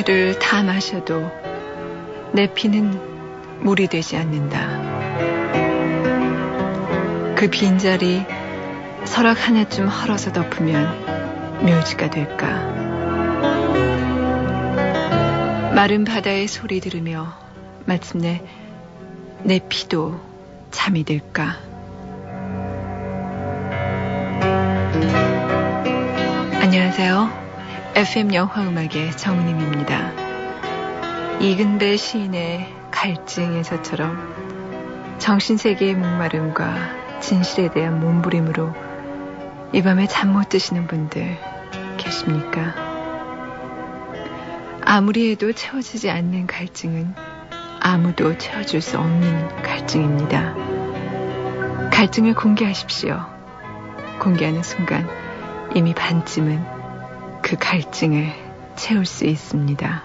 피를 다 마셔도 내 피는 물이 되지 않는다. 그 빈자리 설악 하나쯤 헐어서 덮으면 묘지가 될까. 마른 바다의 소리 들으며 마침내 내 피도 잠이 들까. 안녕하세요. FM 영화음악의 정은임입니다. 이근배 시인의 갈증에서처럼 정신세계의 목마름과 진실에 대한 몸부림으로 이 밤에 잠 못 드시는 분들 계십니까? 아무리 해도 채워지지 않는 갈증은 아무도 채워줄 수 없는 갈증입니다. 갈증을 공개하십시오. 공개하는 순간 이미 반쯤은 그 갈증을 채울 수 있습니다.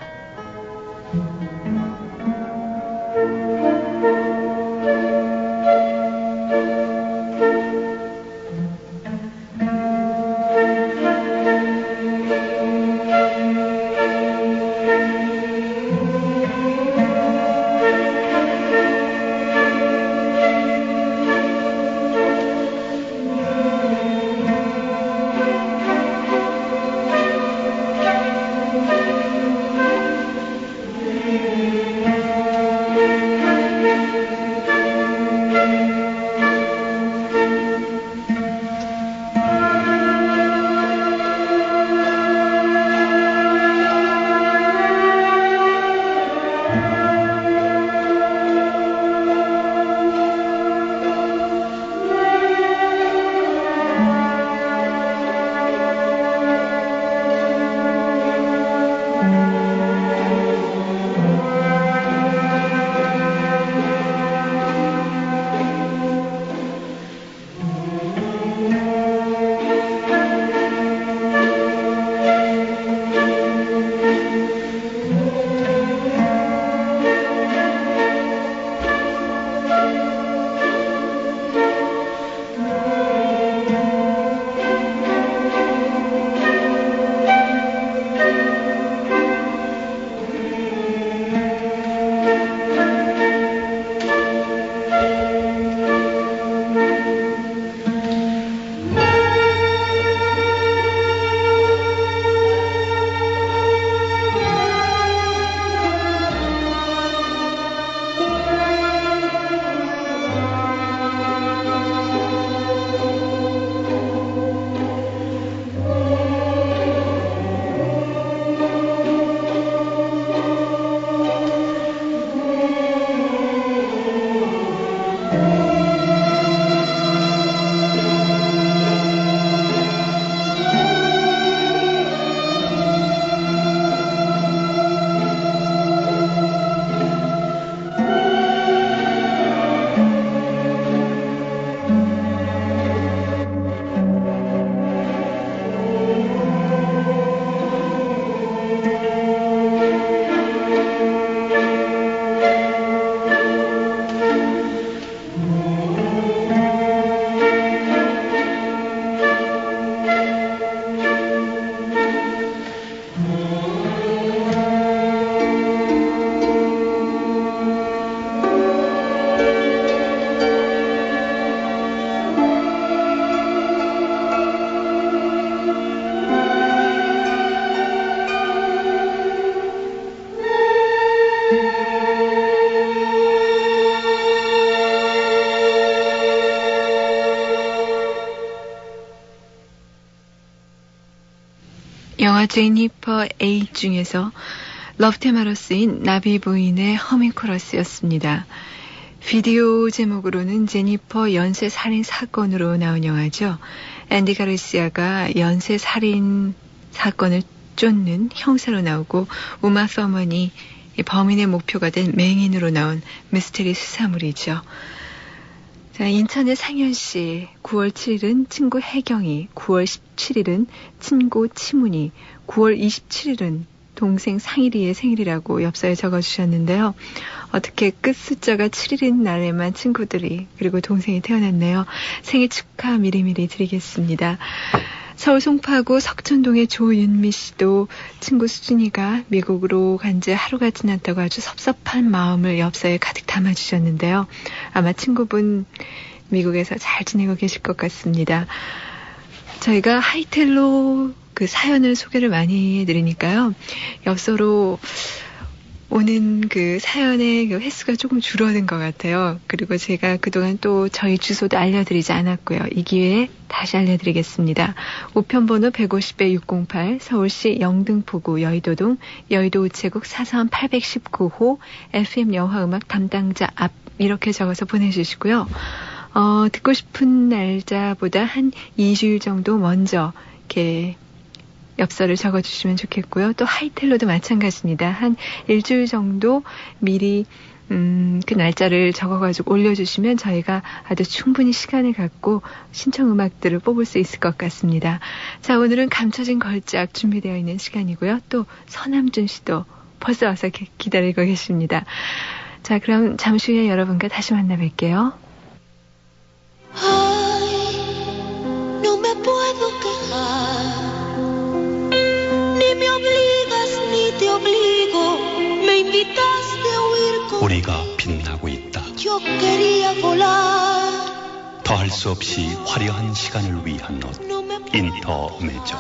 영화 제니퍼 8 중에서 러브 테마로 쓰인 나비 부인의 허밍 코러스였습니다. 비디오 제목으로는 제니퍼 연쇄 살인 사건으로 나온 영화죠. 앤디 가르시아가 연쇄 살인 사건을 쫓는 형사로 나오고 우마 서먼이 범인의 목표가 된 맹인으로 나온 미스테리 수사물이죠. 자, 인천의 상현씨, 9월 7일은 친구 혜경이, 9월 17일은 친구 치문이, 9월 27일은 동생 상일이의 생일이라고 엽서에 적어주셨는데요. 어떻게 끝 숫자가 7일인 날에만 친구들이 그리고 동생이 태어났네요. 생일 축하 미리미리 드리겠습니다. 서울 송파구 석천동의 조윤미 씨도 친구 수진이가 미국으로 간 지 하루가 지났다고 아주 섭섭한 마음을 엽서에 가득 담아주셨는데요. 아마 친구분 미국에서 잘 지내고 계실 것 같습니다. 저희가 하이텔로 그 사연을 소개를 많이 해드리니까요. 엽서로 오는 그 사연의 그 횟수가 조금 줄어든 것 같아요. 그리고 제가 그동안 또 저희 주소도 알려드리지 않았고요. 이 기회에 다시 알려드리겠습니다. 우편번호 150-608 서울시 영등포구 여의도동 여의도 우체국 4선 819호 FM 영화음악 담당자 앞 이렇게 적어서 보내주시고요. 듣고 싶은 날짜보다 한 2주일 정도 먼저 이렇게 엽서를 적어주시면 좋겠고요. 또 하이텔로도 마찬가지입니다. 한 일주일 정도 미리 그 날짜를 적어가지고 올려주시면 저희가 아주 충분히 시간을 갖고 신청 음악들을 뽑을 수 있을 것 같습니다. 자, 오늘은 감춰진 걸작 준비되어 있는 시간이고요. 또 서남준 씨도 벌써 와서 기다리고 계십니다. 자, 그럼 잠시 후에 여러분과 다시 만나 뵐게요. 우리가 빛나고 있다. 더할 수 없이 화려한 시간을 위한 옷 인터메조.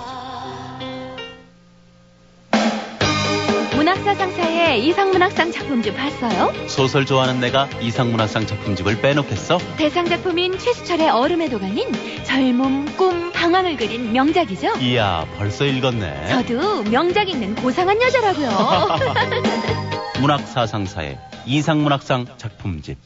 문학사상사의 이상문학상 작품집 봤어요? 소설 좋아하는 내가 이상문학상 작품집을 빼놓겠어? 대상작품인 최수철의 얼음의 도가닌 젊음, 꿈, 방황을 그린 명작이죠? 이야, 벌써 읽었네. 저도 명작 읽는 고상한 여자라고요. 문학사상사의 이상문학상 작품집.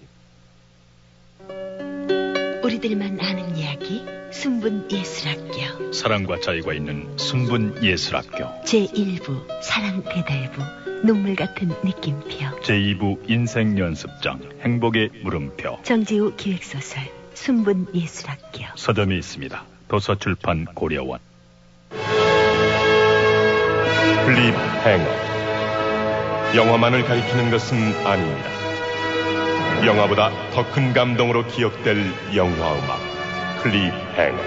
우리들만 아는 이야기 순분예술학교 사랑과 자유가 있는 순분예술학교 제1부 사랑배달부 눈물 같은 느낌표 제2부 인생연습장 행복의 물음표 정지우 기획소설 순분예술학교 서점이 있습니다. 도서출판 고려원. 클립행어. 영화만을 가리키는 것은 아닙니다. 영화보다 더 큰 감동으로 기억될 영화음악 클립행어.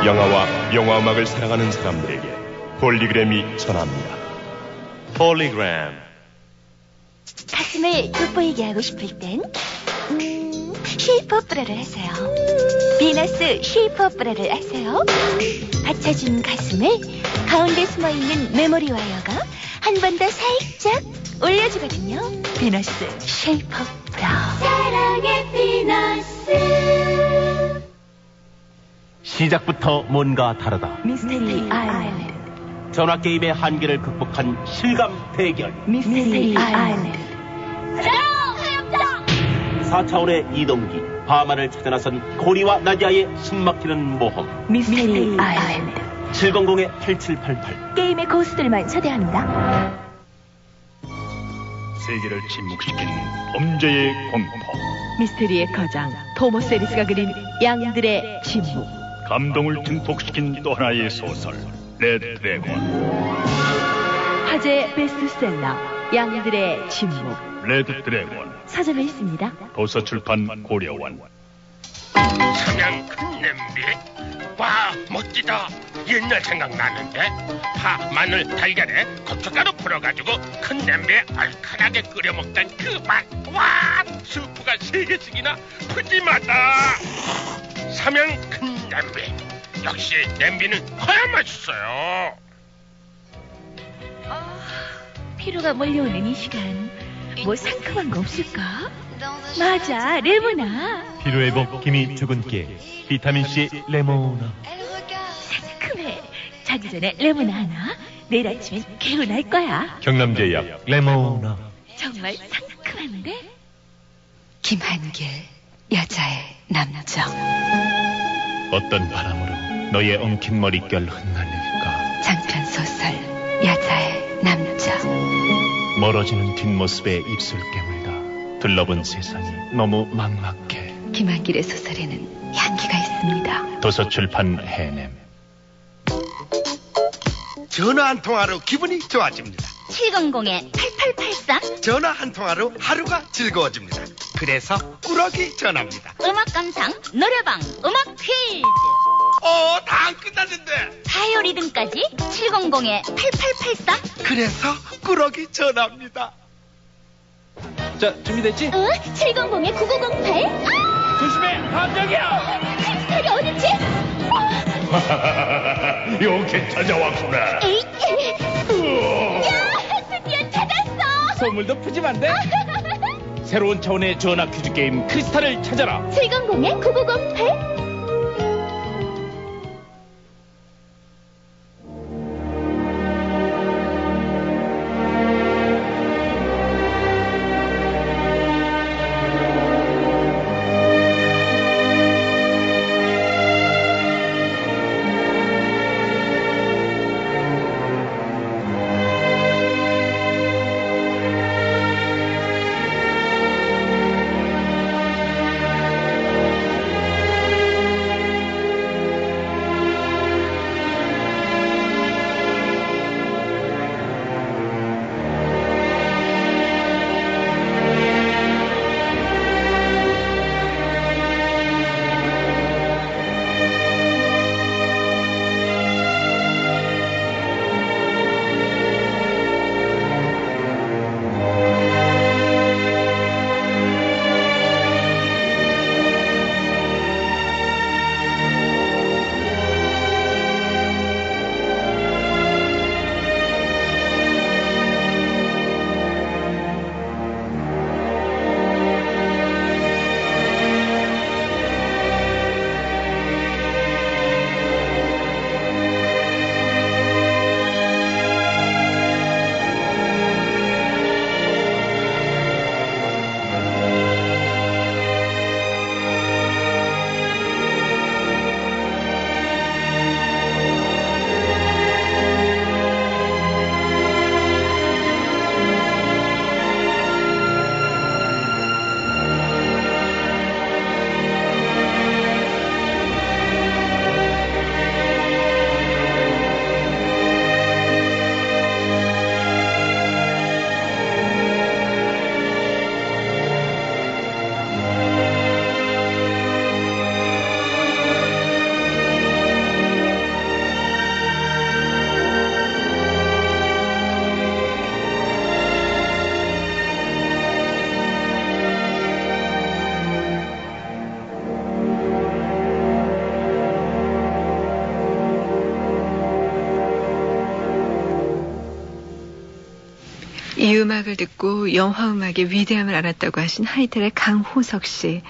영화와 영화음악을 사랑하는 사람들에게 폴리그램이 전합니다. 폴리그램. 가슴을 돋보이게 하고 싶을 땐 쉐이퍼 브라를 하세요. 비너스 쉐이퍼 브라를 아세요? 받쳐준 가슴을 가운데 숨어있는 메모리 와이어가 한 번 더 살짝 올려주거든요. 비너스 쉐이퍼 브라. 사랑의 비너스. 시작부터 뭔가 다르다. 미스테리 아일랜드. 전화게임의 한계를 극복한 실감 대결. 미스테리 아일랜드. 4차원의 이동기 바만을 찾아 나선 고리와 나디아의 숨막히는 모험. 미스테리 아일랜드. 700-8788. 게임의 고수들만 초대합니다. 세계를 침묵시킨 범죄의 공포, 미스테리의 거장 토머스 에리스가 그린 양들의 침묵. 감동을 증폭시킨 또 하나의 소설 레드 드래곤. 화제 베스트셀러 양들의 침묵. 레드 드래곤 서점에 있습니다. 도서출판 고려원. 그냥 큰 냄비. 와, 멋지다. 옛날 생각나는데. 파, 마늘, 달걀에 고춧가루 풀어가지고 큰 냄비에 얼큰하게 끓여 먹던 그 맛. 와, 스프가 3개씩이나 푸짐하다. 삼양 큰 냄비. 역시 냄비는 커야 맛있어요. 피로가 몰려오는 이 시간 뭐 상큼한 거 없을까? 맞아, 레모나. 피로회복 기미 주근깨 비타민C 레모나. 상큼해. 자기 전에 레모나 하나. 내일 아침엔 개운할 거야. 경남제약 레모나. 정말 상큼한데? 김한길 여자의 남자. 어떤 바람으로 너의 엉킨 머릿결 흩날릴까. 장편소설 여자의 남자. 멀어지는 뒷모습에 입술 깨물다 둘러본 세상이 너무 막막해. 김한길의 소설에는 향기가 있습니다. 도서출판 해냄. 전화 한 통화로 기분이 좋아집니다. 700-8883. 전화 한 통화로 하루가 즐거워집니다. 그래서 꾸러기 전화입니다. 음악 감상 노래방 음악 퀴즈. 다 안 끝났는데. 바이오리듬까지 700-8884? 그래서 꾸러기 전화입니다. 자, 준비됐지? 응, 700-9908? 조심해, 함정이야! 크리스탈이 어딨지? 이렇게 찾아왔구나. 에이, 야, 드디어 찾았어! 선물도 푸짐한데? 새로운 차원의 전화 퀴즈 게임 크리스탈을 찾아라. 700-9908? 이 음악을 듣고 영화음악의 위대함을 알았다고 하신 하이텔의 강호석 씨,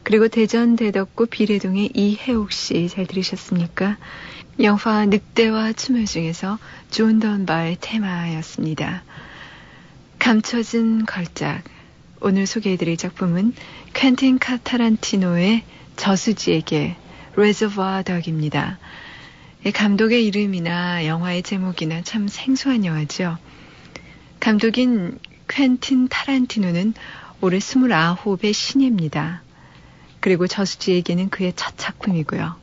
그리고 대전 대덕구 비례동의 이혜옥 씨 잘 들으셨습니까? 영화 늑대와 추모 중에서 존 던바의 테마였습니다. 감춰진 걸작. 오늘 소개해드릴 작품은 퀸틴 타란티노의 저수지에게 레저부아 덕입니다. 감독의 이름이나 영화의 제목이나 참 생소한 영화죠. 감독인 퀸틴 타란티노는 올해 29의 신예입니다. 그리고 저수지에게는 그의 첫 작품이고요.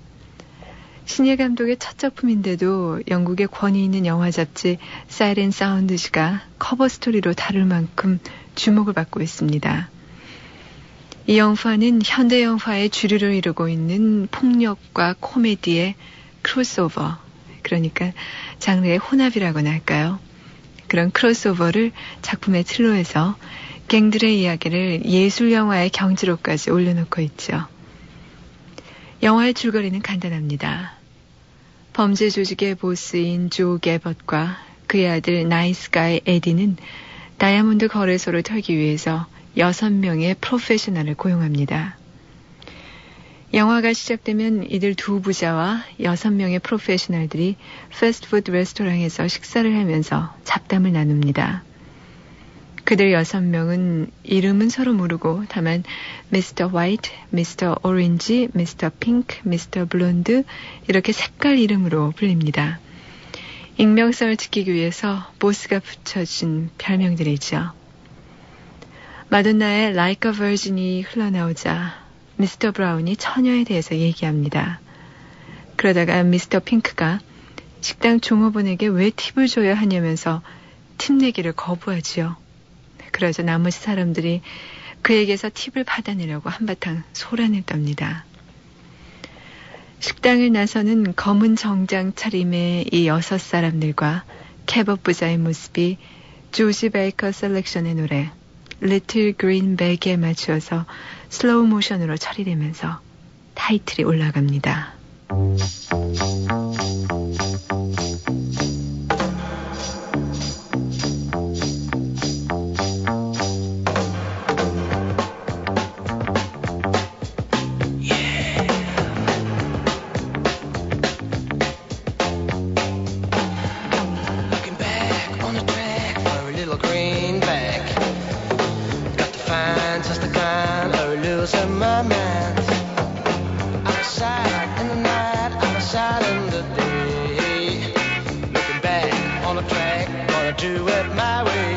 신예 감독의 첫 작품인데도 영국의 권위 있는 영화 잡지 사이렌 사운드지가 커버 스토리로 다룰 만큼 주목을 받고 있습니다. 이 영화는 현대 영화의 주류를 이루고 있는 폭력과 코미디의 크로스오버, 그러니까 장르의 혼합이라고나 할까요? 그런 크로스오버를 작품의 틀로해서 갱들의 이야기를 예술영화의 경지로까지 올려놓고 있죠. 영화의 줄거리는 간단합니다. 범죄 조직의 보스인 조 게벗과 그의 아들 나이스가이 에디는 다이아몬드 거래소를 털기 위해서 6명의 프로페셔널을 고용합니다. 영화가 시작되면 이들 두 부자와 6명의 프로페셔널들이 패스트푸드 레스토랑에서 식사를 하면서 잡담을 나눕니다. 그들 6명은 이름은 서로 모르고 다만 미스터 화이트, 미스터 오렌지, 미스터 핑크, 미스터 블론드 이렇게 색깔 이름으로 불립니다. 익명성을 지키기 위해서 보스가 붙여준 별명들이죠. 마돈나의 Like a Virgin이 흘러나오자 미스터 브라운이 처녀에 대해서 얘기합니다. 그러다가 미스터 핑크가 식당 종업원에게 왜 팁을 줘야 하냐면서 팁 내기를 거부하지요. 그러자 나머지 사람들이 그에게서 팁을 받아내려고 한바탕 소란을 떱니다. 식당을 나서는 검은 정장 차림의 이 6사람들과 케밥 부자의 모습이 조지 베이커 셀렉션의 노래 Little Green Bag에 맞추어서 슬로우 모션으로 처리되면서 타이틀이 올라갑니다. Little greenback, got the fine, just the kind of losing my mind. Out of sight in the night, out of sight in the day. Looking back on the track, gonna do it my way.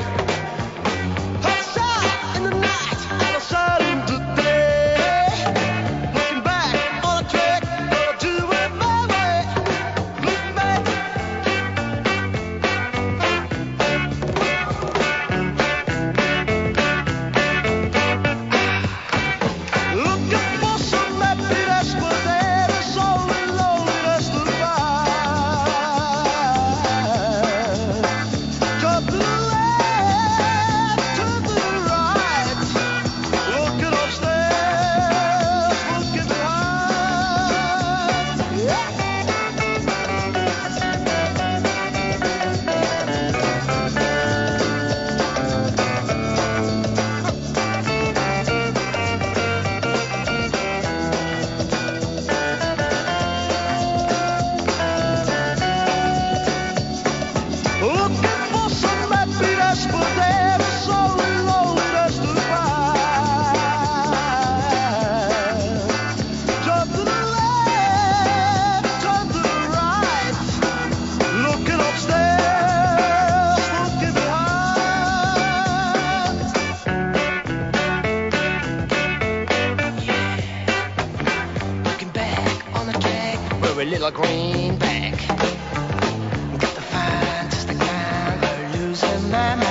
Looking back on the track for a little greenback, got the fine, just the kind of losing my mind.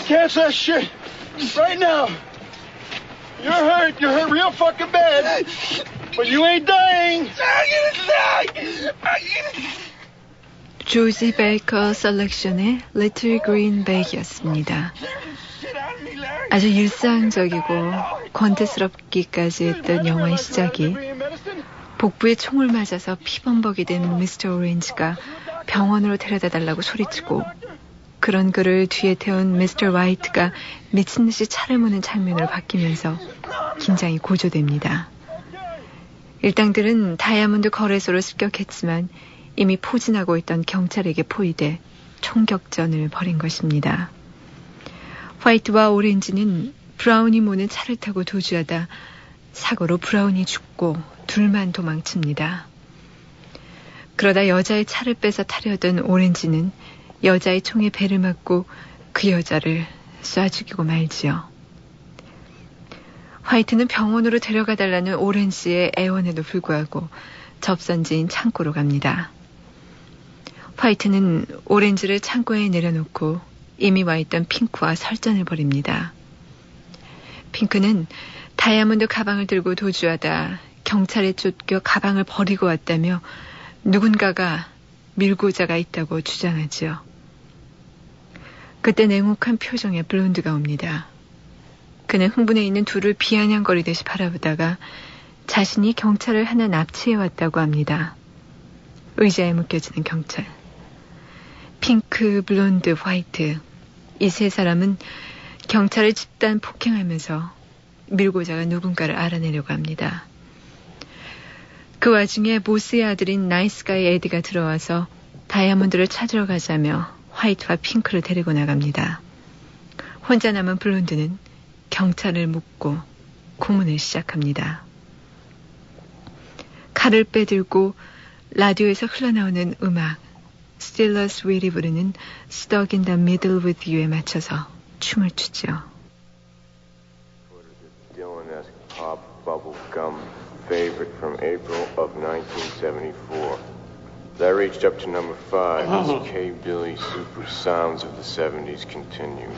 Cancel that shit right now. You're hurt real fucking bad. But you ain't dying. 조지 베이커 셀렉션의 Little Green Bag이었습니다. 아주 일상적이고 권태스럽기까지 했던 영화의 시작이 복부에 총을 맞아서 피범벅이 된 미스터 오렌지가 병원으로 데려다 달라고 소리치고 그런 그를 뒤에 태운 미스터 화이트가 미친 듯이 차를 무는 장면으로 바뀌면서 긴장이 고조됩니다. 일당들은 다이아몬드 거래소를 습격했지만 이미 포진하고 있던 경찰에게 포위돼 총격전을 벌인 것입니다. 화이트와 오렌지는 브라운이 모는 차를 타고 도주하다 사고로 브라운이 죽고 둘만 도망칩니다. 그러다 여자의 차를 뺏어 타려던 오렌지는 여자의 총에 배를 맞고 그 여자를 쏴 죽이고 말지요. 화이트는 병원으로 데려가달라는 오렌지의 애원에도 불구하고 접선지인 창고로 갑니다. 화이트는 오렌지를 창고에 내려놓고 이미 와있던 핑크와 설전을 벌입니다. 핑크는 다이아몬드 가방을 들고 도주하다 경찰에 쫓겨 가방을 버리고 왔다며 누군가가 밀고자가 있다고 주장하지요. 그때 냉혹한 표정의 블론드가 옵니다. 그는 흥분해 있는 둘을 비아냥거리듯이 바라보다가 자신이 경찰을 하나 납치해왔다고 합니다. 의자에 묶여지는 경찰. 핑크, 블론드, 화이트. 이 세 사람은 경찰을 집단 폭행하면서 밀고자가 누군가를 알아내려고 합니다. 그 와중에 보스의 아들인 나이스가이 에디가 들어와서 다이아몬드를 찾으러 가자며 화이트와 핑크를 데리고 나갑니다. 혼자 남은 블론드는 경찰을 묻고 고문을 시작합니다. 칼을 빼들고 라디오에서 흘러나오는 음악 Still Us Will이 부르는 Stuck in the Middle with You에 맞춰서 춤을 추죠. Dylan-esque pop bubblegum favorite from April of 1974. That reached up to number 5 as K-Billy Super Sounds of the 70s continues.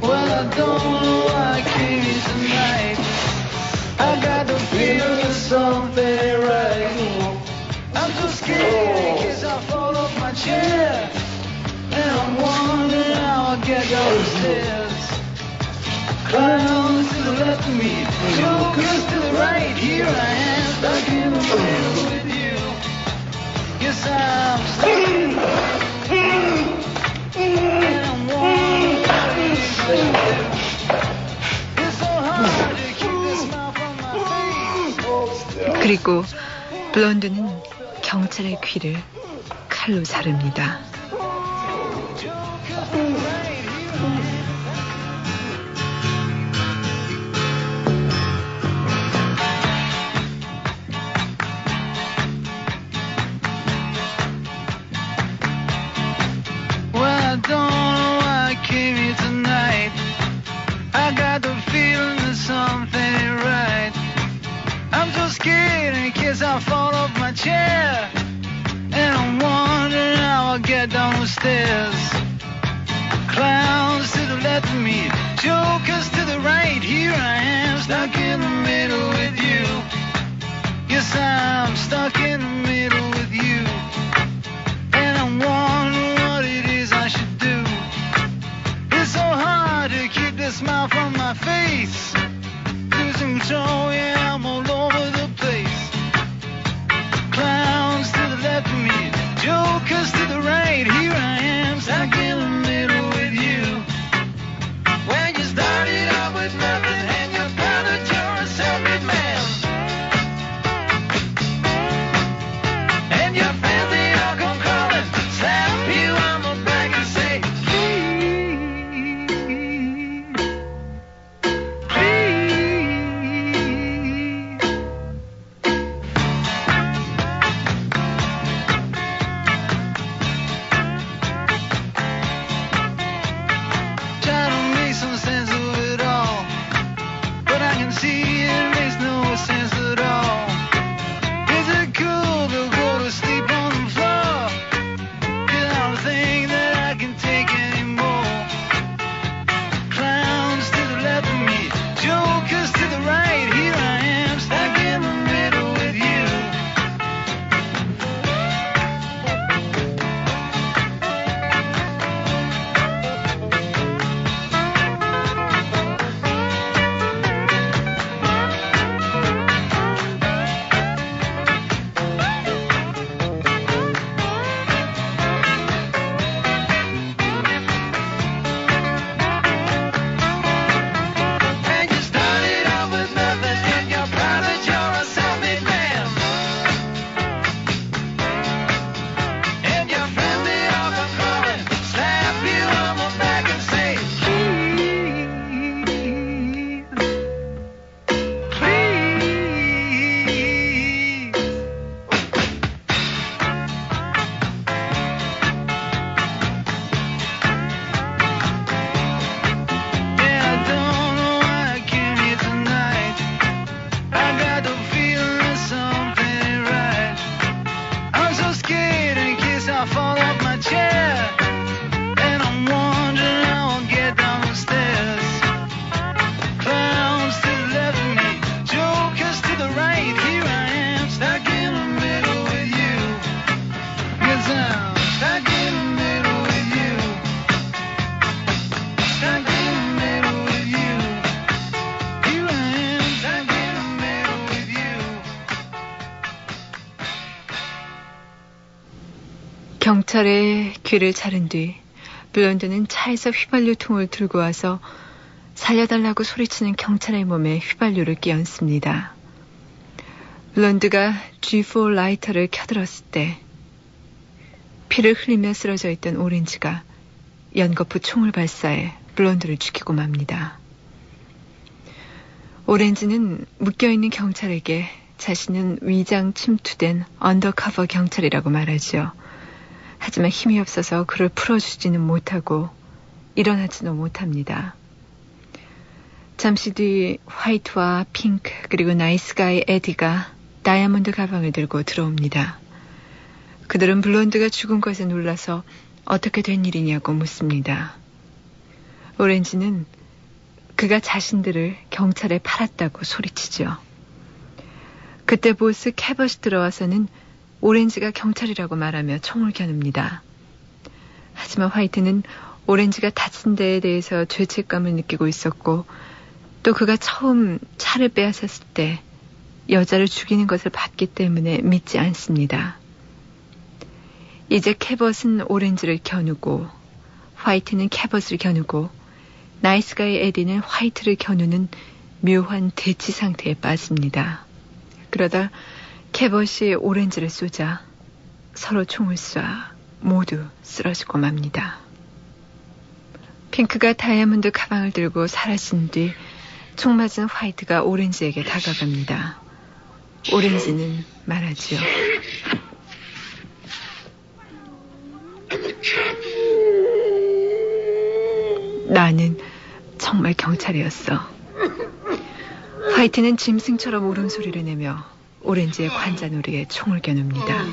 Well, I don't know why I came here tonight. I got the feeling that something ain't right. I'm so scared in case I fall off my chair. And I'm wondering how I'll get down the stairs. Clowns to the left of me, jokers to the right. Here I am, stuck in the middle with you. Yes, I'm stuck in the middle. And I'm wondering how I should do. It's so hard to keep the smile from my face. 그리고 블론드는 경찰의 귀를 칼로 자릅니다. Well, I don't know why I came here tonight. I got the feeling that something ain't right. I'm so scared in case I fall off my chair. And I'm wondering how I'll get down the stairs. Clowns to the left of me, jokers to the right. Here I am, stuck in the middle with you. Yes, I'm stuck in the middle with you. And I'm wondering what it is I should do. It's so hard to keep the smile from my face. Losing control, yeah, I'm all over the place. Clowns to the left of me, jokers to the right. Here I am, stuck in the middle with you. When you started out with nothing and you found that you're a self-made man. And your friends, they all come crawling, slap you on the back and say, please, please. 경찰의 귀를 자른 뒤 블론드는 차에서 휘발유 통을 들고 와서 살려달라고 소리치는 경찰의 몸에 휘발유를 끼얹습니다. 블론드가 G4 라이터를 켜들었을 때 피를 흘리며 쓰러져 있던 오렌지가 연거푸 총을 발사해 블론드를 죽이고 맙니다. 오렌지는 묶여있는 경찰에게 자신은 위장 침투된 언더커버 경찰이라고 말하죠. 하지만 힘이 없어서 그를 풀어주지는 못하고 일어나지도 못합니다. 잠시 뒤 화이트와 핑크 그리고 나이스가이 에디가 다이아몬드 가방을 들고 들어옵니다. 그들은 블론드가 죽은 것에 놀라서 어떻게 된 일이냐고 묻습니다. 오렌지는 그가 자신들을 경찰에 팔았다고 소리치죠. 그때 보스 캐벗이 들어와서는 오렌지가 경찰이라고 말하며 총을 겨눕니다. 하지만 화이트는 오렌지가 다친 데에 대해서 죄책감을 느끼고 있었고 또 그가 처음 차를 빼앗았을 때 여자를 죽이는 것을 봤기 때문에 믿지 않습니다. 이제 캐벗은 오렌지를 겨누고 화이트는 캐벗을 겨누고 나이스가이 에디는 화이트를 겨누는 묘한 대치 상태에 빠집니다. 그러다 캐벗이 오렌지를 쏘자 서로 총을 쏴 모두 쓰러지고 맙니다. 핑크가 다이아몬드 가방을 들고 사라진 뒤 총 맞은 화이트가 오렌지에게 다가갑니다. 오렌지는 말하지요. 나는 정말 경찰이었어. 화이트는 짐승처럼 울음소리를 내며 오렌지의 관자놀이에 총을 겨눕니다.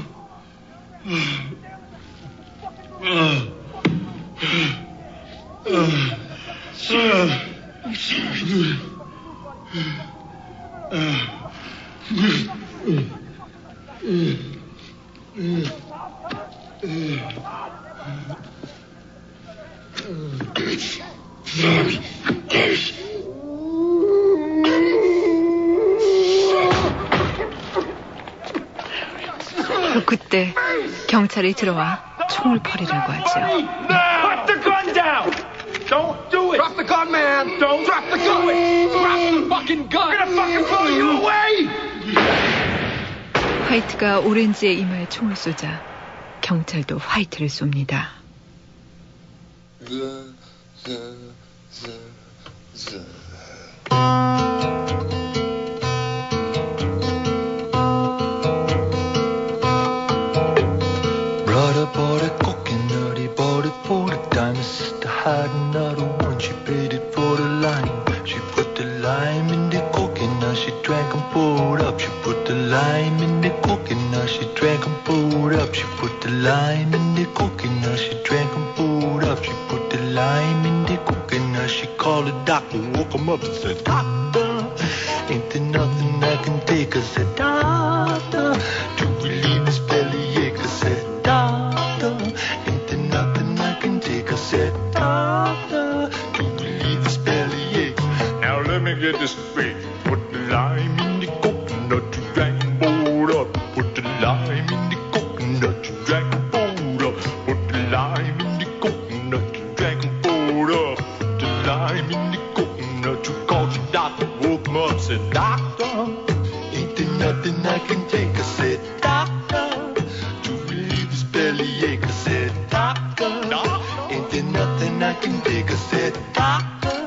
그때 경찰이 들어와 총을 버리라고 하죠. Put the gun down! Don't do it! Drop the gun, man! Don't drop the gun! Drop the fucking gun! I'm gonna fucking blow you away! 화이트가 오렌지의 이마에 총을 쏘자 경찰도 화이트를 쏩니다. Brother bought a coconut, he bought it for the dime. Sister had another one, she paid it for the lime. She put the lime in the coconut, she drank and poured up. She put the lime in the coconut, she drank and poured up. She put the lime in the coconut, she drank and poured up. She put the lime in the coconut, she called the doctor, woke him up and said, Doctor, ain't there nothing I can take? I said, Doctor, to relieve this bellyache. I said, Doctor, ain't there nothing I can take? I said, Doctor, to relieve this bellyache. Now let me get this straight. Put the lime in the coconut, you drank and poured up. Put the lime in the coconut, you drank and poured up. Put the lime in the coconut, you drank and poured up. Put the lime in the coconut, you called your doctor, woke him up, said, Doctor, ain't there nothing I can take? I said, Doctor, to relieve this bellyache. I said, Doctor, ain't there nothing I can take? I said, Doctor,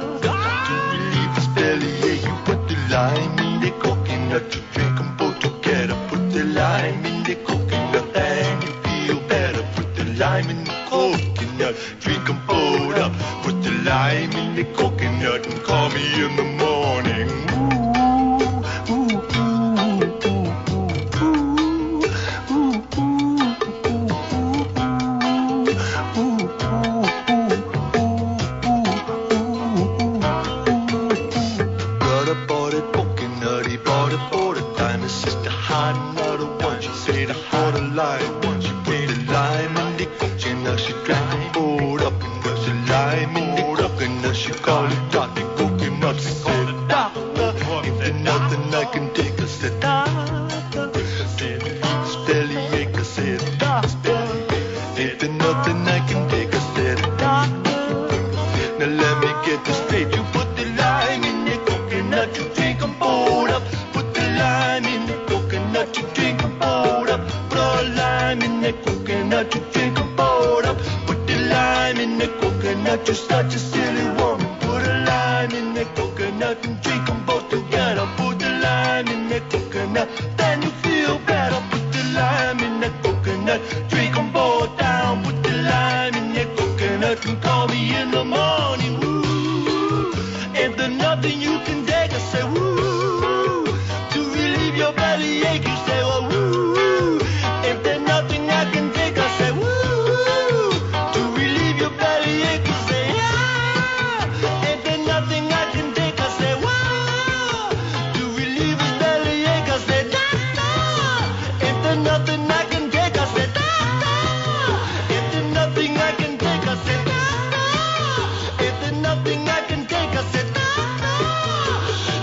to relieve this bellyache. You put the lime in the coconut, you drink them both together. Put the lime in the coconut and you feel better. Put the lime in the coconut, drink them both up. Put the lime in the coconut and call me in the morning. that coconut, then you feel better. Put the lime in that coconut, drink 'em both down. Put the lime in that coconut and call me in the morning. Woo, if there's nothing you can take, I say woo. To relieve your belly ache, you say well woo. If there's nothing I can take, I say woo. To relieve your belly ache, you say yeah. If there's nothing I can take, I say woo. To relieve his belly ache, I say da da. If there's nothing I can take, I say da da. If there's nothing I can take, I say da da. If there's nothing I can take, I say da da.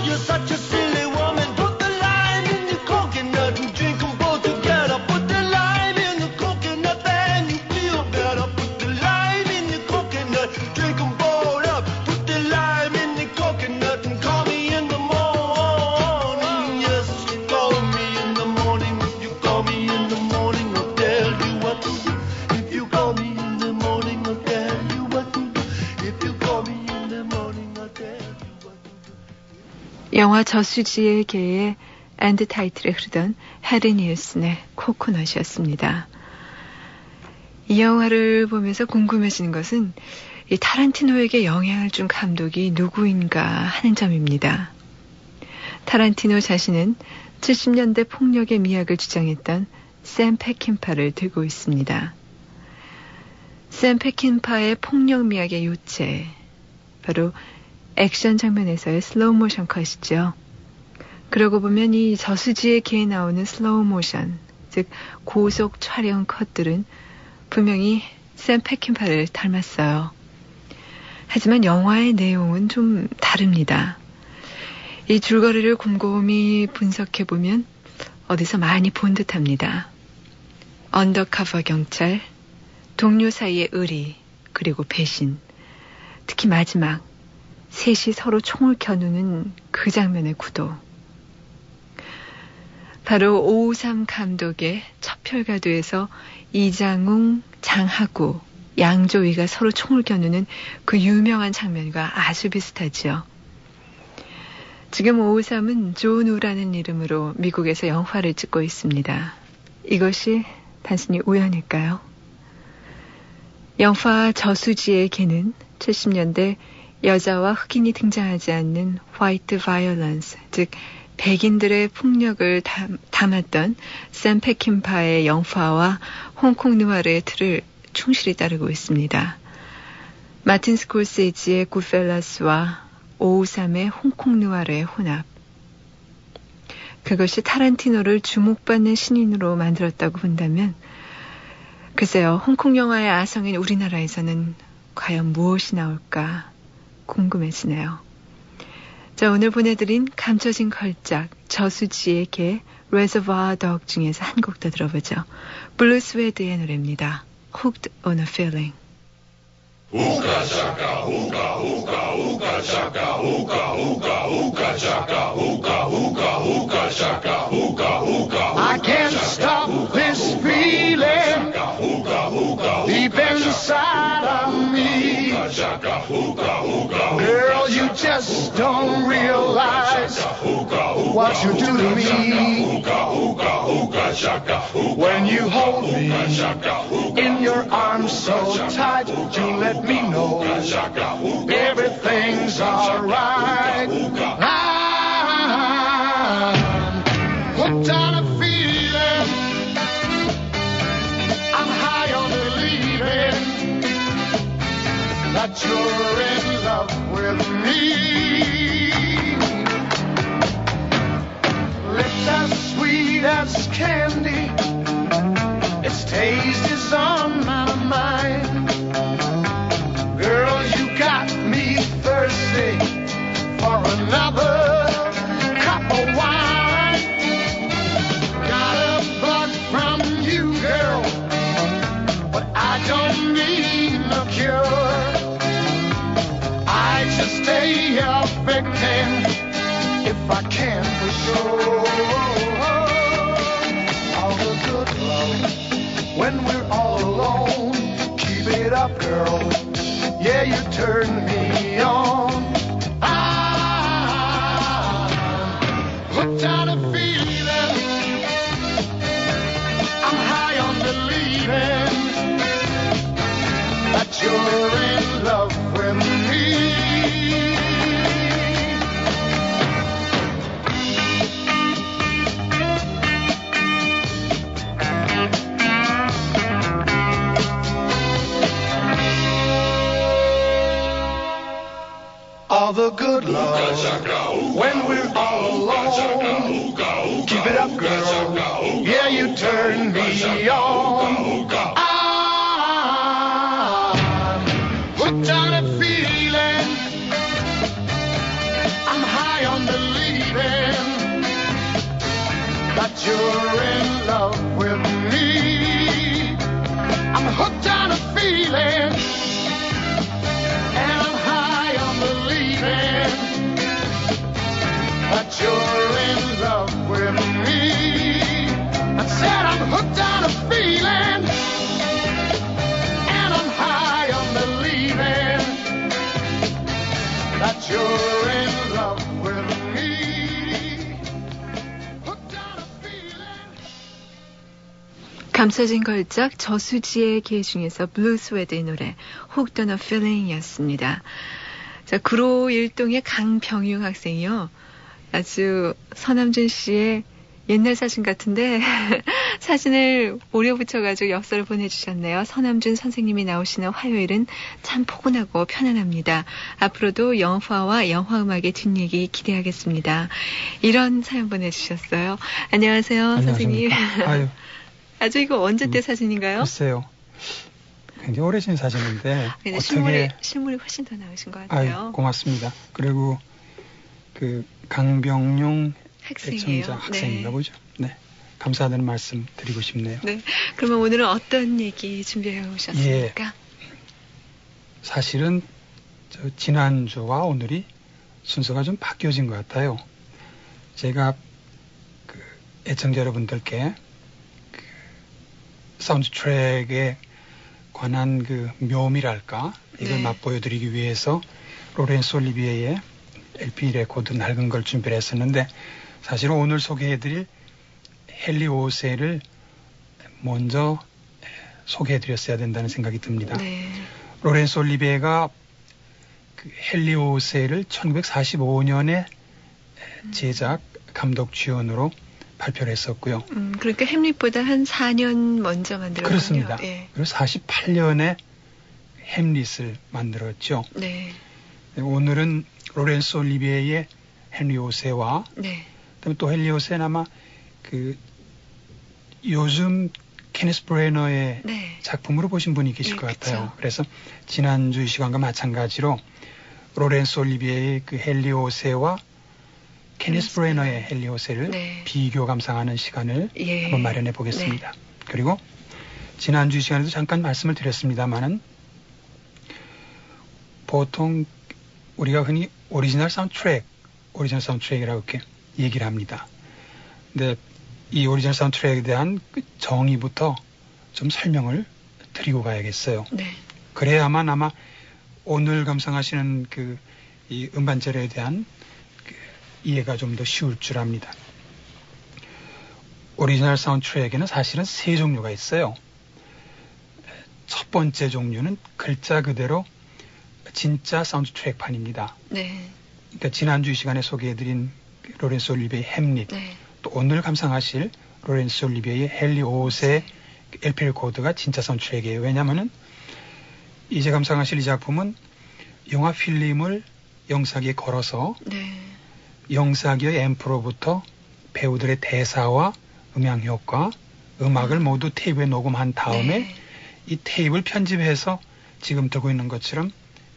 You're such a silly woman. Put the lime in the coconut and drink 'em both together. Put the lime in the coconut, then you feel better. Put the lime in the coconut, drink 'em both up. Put the lime in the coconut and call me in the morning. Yes, you call me in the morning. If you call me in the morning, I'll tell you what to do. If you call me in the morning, I'll tell you what to do. If you call me in the morning, I'll tell you what to do. 영화 저수지의 개의 엔드 타이틀에 흐르던 해리 닐슨의 코코넛이었습니다. 이 영화를 보면서 궁금해지는 것은 이 타란티노에게 영향을 준 감독이 누구인가 하는 점입니다. 타란티노 자신은 70년대 폭력의 미학을 주장했던 샘 페킨파를 들고 있습니다. 샘 페킨파의 폭력 미학의 요체, 바로 액션 장면에서의 슬로우 모션 컷이죠. 그러고 보면 이 저수지의 개에 나오는 슬로우 모션, 즉 고속 촬영 컷들은 분명히 샘 페킨파를 닮았어요. 하지만 영화의 내용은 좀 다릅니다. 이 줄거리를 곰곰이 분석해보면 어디서 많이 본 듯합니다. 언더커버 경찰, 동료 사이의 의리, 그리고 배신, 특히 마지막 셋이 서로 총을 겨누는 그 장면의 구도. 바로 553 감독의 첩혈가도에서 이장웅, 장하구, 양조위가 서로 총을 겨누는 그 유명한 장면과 아주 비슷하지요. 지금 553은 존 우라는 이름으로 미국에서 영화를 찍고 있습니다. 이것이 단순히 우연일까요? 영화 저수지의 개는 70년대 여자와 흑인이 등장하지 않는 화이트 바이올런스, 즉 백인들의 폭력을 담았던 샘 페킨파의 영화와 홍콩 누아르의 틀을 충실히 따르고 있습니다. 마틴 스콜세지의 굿펠라스와 553의 홍콩 누아르의 혼합. 그것이 타란티노를 주목받는 신인으로 만들었다고 본다면 글쎄요, 홍콩 영화의 아성인 우리나라에서는 과연 무엇이 나올까 궁금해지네요. 자, 오늘 보내드린 감춰진 걸작 저수지의 개 레저voir dog 중에서 한 곡 더 들어보죠. 블루 스웨드의 노래입니다. Hooked on a Feeling. Hookah shaka, hookah, hookah, hookah shaka, hookah, hookah, hookah shaka, hookah, hookah, hookah shaka, hookah, hookah. I can't stop this feeling deep inside of me. Girl, you just don't realize what you do to me. When you hold me in your arms so tight, you let me know everything's alright. I'm hooked on a feeling. I'm high on believing that you're in love with me. Lips as sweet as candy, its taste is on my mind. Girl, you got me thirsty for another cup of wine. Got a bug from you, girl, but I don't need no cure. I just stay affecting if I can for sure. All the good love when we're all alone. Keep it up, girl. Yeah, you turn me on. I'm hooked hooked on a feeling. I'm high on believing that you're in love with me. All the good love when we're all alone. Keep it up, girl. Yeah, you turn me on. I'm hooked on a feeling. I'm high on believing that you're in love with me. I'm hooked on a feeling. That you're in love with me. I said I'm hooked on a feeling, and I'm high on believing that you're in love with me. Hooked on a feeling. 감춰진 걸작 저수지의 개 중에서 블루스웨드의 노래 Hooked on a Feeling이었습니다. 자, 구로 일동의 강병용 학생이요. 아주 서남준 씨의 옛날 사진 같은데 사진을 오려 붙여가지고 엽서를 보내주셨네요. 서남준 선생님이 나오시는 화요일은 참 포근하고 편안합니다. 앞으로도 영화와 영화음악의 뒷얘기 기대하겠습니다. 이런 사연 보내주셨어요. 안녕하세요, 선생님. 아유. 아주 이거 언제 때 사진인가요? 글쎄요. 굉장히 오래전 사진인데 어떻게 실물이 훨씬 더 나으신 것 같아요. 아유, 고맙습니다. 그리고 그 강병용 학생이에요. 애청자 학생인가 보죠. 네, 감사하다는 말씀 드리고 싶네요. 네, 그러면 오늘은 어떤 얘기 준비해 오셨습니까? 예, 사실은 지난주와 오늘이 순서가 좀 바뀌어진 것 같아요. 제가 그 애청자 여러분들께 그 사운드 트랙에 관한 그 묘미랄까 이걸 맛보여드리기 위해서 로렌스 올리비에의 LP 레코드 낡은 걸 준비를 했었는데 사실 오늘 소개해드릴 헨리 오세를 먼저 소개해드렸어야 된다는 생각이 듭니다. 네. 로렌스 올리비에가 그 헨리 오세를 1945년에 제작 감독 주연으로 발표를 했었고요. 그러니까 햄릿보다 한 4년 먼저 만들었군요. 그렇습니다. 예. 그리고 48년에 햄릿을 만들었죠. 네. 오늘은 로렌스 올리비에의 헨리 오세와 그다음에 또 헨리 오세는 아마 그 요즘 케니스 브레너의 작품으로 보신 분이 계실 것 같아요. 그래서 지난주 이 시간과 마찬가지로 로렌스 올리비에의 그 헨리 오세와 케니스 브레너의 헨리 오세를 비교 감상하는 시간을 한번 마련해 보겠습니다. 그리고 지난주 이 시간에도 잠깐 말씀을 드렸습니다만은 보통 우리가 흔히 오리지널 사운드트랙이라고 이렇게 얘기를 합니다. 근데 이 오리지널 사운드트랙에 대한 그 정의부터 좀 설명을 드리고 가야겠어요. 그래야만 아마 오늘 감상하시는 그 이 음반재료에 대한 그 이해가 좀 더 쉬울 줄 압니다. 오리지널 사운드트랙에는 사실은 세 종류가 있어요. 첫 번째 종류는 글자 그대로 진짜 사운드트랙판입니다. 그러니까 지난주 이 시간에 소개해드린 로렌스 올리비에의 햄릿, 또 오늘 감상하실 로렌스 올리비에의 헨리 오세 LP 레코드가 진짜 사운드트랙이에요. 왜냐하면은 이제 감상하실 이 작품은 영화 필름을 영사기에 걸어서 영사기의 앰프로부터 배우들의 대사와 음향 효과, 음악을 모두 테이프에 녹음한 다음에 이 테이프를 편집해서 지금 들고 있는 것처럼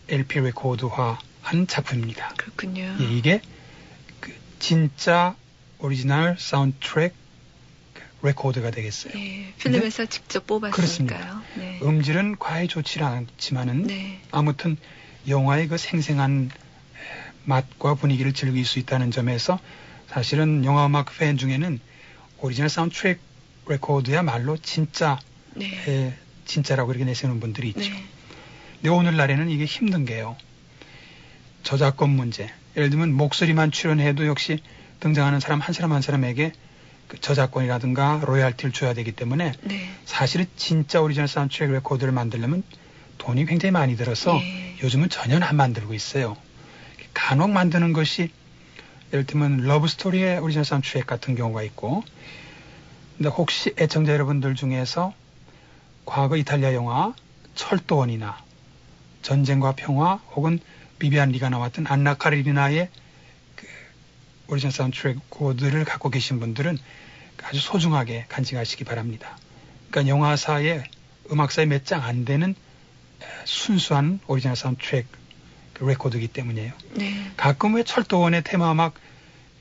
LP 레코드화한 작품입니다. 그렇군요. 예, 이게 그 진짜 오리지널 사운드트랙 레코드가 되겠어요. 필름에서 직접 뽑았으니까요. 그렇습니다. 음질은 과히 좋지 않지만은 아무튼 영화의 그 생생한 맛과 분위기를 즐길 수 있다는 점에서 사실은 영화음악 팬 중에는 오리지널 사운드트랙 레코드야말로 진짜 진짜라고 이렇게 내세우는 분들이 있죠. 근데 오늘날에는 이게 힘든 게요. 저작권 문제. 예를 들면 목소리만 출연해도 역시 등장하는 사람 한 사람 한 사람에게 그 저작권이라든가 로열티를 줘야 되기 때문에 네. 사실은 진짜 오리지널 사운드 트랙 레코드를 만들려면 돈이 굉장히 많이 들어서 네. 요즘은 전혀 안 만들고 있어요. 간혹 만드는 것이 예를 들면 러브스토리의 오리지널 사운드 트랙 같은 경우가 있고, 근데 혹시 애청자 여러분들 중에서 과거 이탈리아 영화 철도원이나 전쟁과 평화 혹은 비비안 리가 나왔던 안나 카레리나의 그 오리지널 사운드 트랙 코드를 갖고 계신 분들은 아주 소중하게 간직하시기 바랍니다. 그러니까 영화사의 음악사에 몇 장 안 되는 순수한 오리지널 사운드 트랙 레코드이기 때문이에요. 네. 가끔 왜 철도원의 테마 음악